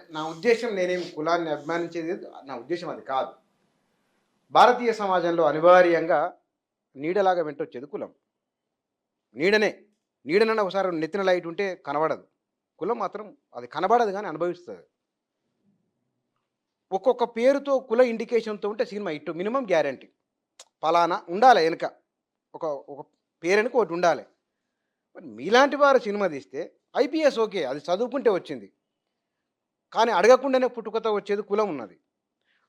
నా ఉద్దేశం నేనేం కులాన్ని అభిమానించేది లేదు. నా ఉద్దేశం అది కాదు. భారతీయ సమాజంలో అనివార్యంగా నీడలాగా వెంటొచ్చేది కులం. నీడనే. నీడనన్నా ఒకసారి నెత్తిన లైట్ ఉంటే కనబడదు. కులం మాత్రం అది కనబడదు గానీ అనుభవిస్తది. ఒక్కొక్క పేరుతో కుల ఇండికేషన్‌తో ఉంటే సినిమా హిట్ మినిమమ్ గ్యారంటీ. పలానా ఉండాలె ఎనక. ఒక ఒక పేరెనక ఒకటుండాలె. మరి మీలాంటి వారు సినిమా తీస్తే ఐపీఎస్ ఓకే. అది చదువుకుంటే వచ్చింది. కానీ అడగకుండానే పుట్టుకతో వచ్చేది కులం ఉన్నది.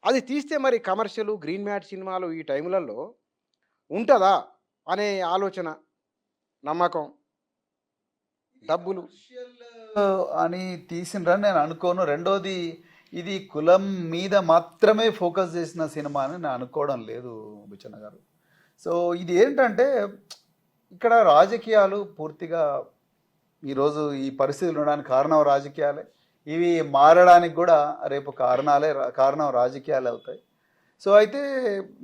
అది తీస్తే మరి కమర్షియలు, గ్రీన్ మ్యాట్ సినిమాలు ఈ టైములలో ఉంటదా? అనే ఆలోచన, నమ్మకం, డబ్బులు. అని తీసిండ్రని నేను అనుకోను. రెండోది ఇది కులం మీద మాత్రమే ఫోకస్ చేసిన సినిమా అని నేను అనుకోవడం లేదు బుచ్చన్న గారు. సో ఇది ఏంటంటే ఇక్కడ రాజకీయాలు పూర్తిగా ఈరోజు ఈ పరిస్థితులు ఉండడానికి కారణం రాజకీయాలే. ఇవి మారడానికి కూడా రేపు కారణం రాజకీయాలు అవుతాయి. సో అయితే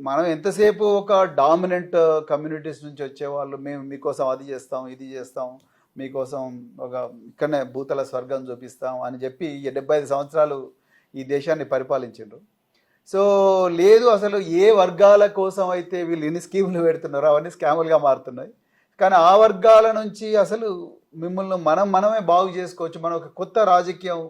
మనం ఎంతసేపు ఒక డామినెంట్ కమ్యూనిటీస్ నుంచి వచ్చేవాళ్ళు మేము మీకోసం అది చేస్తాం ఇది చేస్తాం మీకోసం ఒక ఇక్కడనే భూతల స్వర్గం చూపిస్తాం అని చెప్పి 75 సంవత్సరాలు ఈ దేశాన్ని పరిపాలించిండ్రు. సో లేదు అసలు ఏ వర్గాల కోసం అయితే వీళ్ళు ఎన్ని స్కీములు పెడుతున్నారో అవన్నీ స్కాములుగా మారుతున్నాయి. కానీ ఆ వర్గాల నుంచి అసలు మిమ్మల్ని మనమే బాగు చేసుకోవచ్చు. మనం ఒక కొత్త రాజకీయం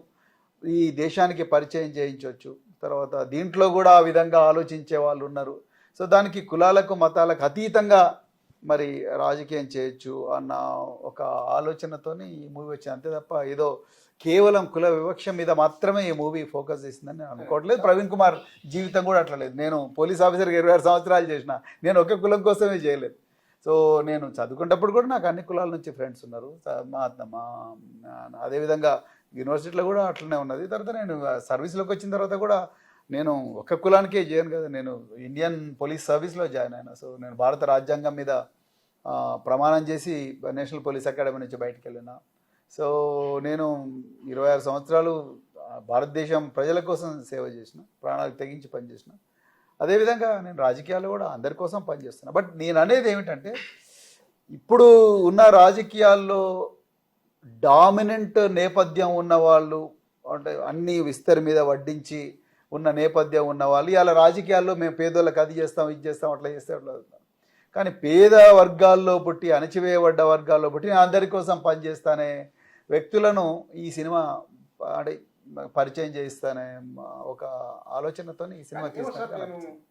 ఈ దేశానికి పరిచయం చేయించవచ్చు. తర్వాత దీంట్లో కూడా ఆ విధంగా ఆలోచించే వాళ్ళు ఉన్నారు. సో దానికి కులాలకు మతాలకు అతీతంగా మరి రాజకీయం చేయొచ్చు అన్న ఒక ఆలోచనతోని ఈ మూవీ వచ్చింది. అంతే తప్ప ఏదో కేవలం కుల వివక్ష మీద మాత్రమే ఈ మూవీ ఫోకస్ చేసిందని నేను అనుకోవట్లేదు. ప్రవీణ్ కుమార్ జీవితం కూడా అట్లా లేదు. నేను పోలీస్ ఆఫీసర్గా 26 సంవత్సరాలు చేసిన, నేను ఒకే కులం కోసమే చేయలేదు. సో నేను చదువుకునేటప్పుడు కూడా నాకు అన్ని కులాల నుంచి ఫ్రెండ్స్ ఉన్నారు. అదేవిధంగా యూనివర్సిటీలో కూడా అట్లనే ఉన్నది. తర్వాత నేను సర్వీస్లోకి వచ్చిన తర్వాత కూడా నేను ఒక్క కులానికే చేయను కదా, నేను ఇండియన్ పోలీస్ సర్వీస్లో జాయిన్ అయినా. సో నేను భారత రాజ్యాంగం మీద ప్రమాణం చేసి నేషనల్ పోలీస్ అకాడమీ నుంచి బయటకు వెళ్ళిన. సో నేను 26 సంవత్సరాలు భారతదేశం ప్రజల కోసం సేవ చేసిన, ప్రాణాలకు తెగించి పనిచేసిన. అదేవిధంగా నేను రాజకీయాల్లో కూడా అందరి కోసం పనిచేస్తున్నా. బట్ నేను అనేది ఏమిటంటే ఇప్పుడు ఉన్న రాజకీయాల్లో డామినెంట్ నేపథ్యం ఉన్న వాళ్ళు, అంటే అన్ని విస్తరి మీద వడ్డించి ఉన్న నేపథ్యం ఉన్న వాళ్ళు ఇలా రాజకీయాల్లో మేము పేదోళ్ళకి అది చేస్తాం ఇది చేస్తాం అట్లా చేస్తే అట్లా. కానీ పేద వర్గాల్లో పుట్టి అణచివేయబడ్డ వర్గాల్లో పుట్టి నేను అందరి కోసం పనిచేస్తానే వ్యక్తులను ఈ సినిమా అంటే పరిచయం చేయిస్తానే ఒక ఆలోచనతో ఈ సినిమా తీసుకుంటాను.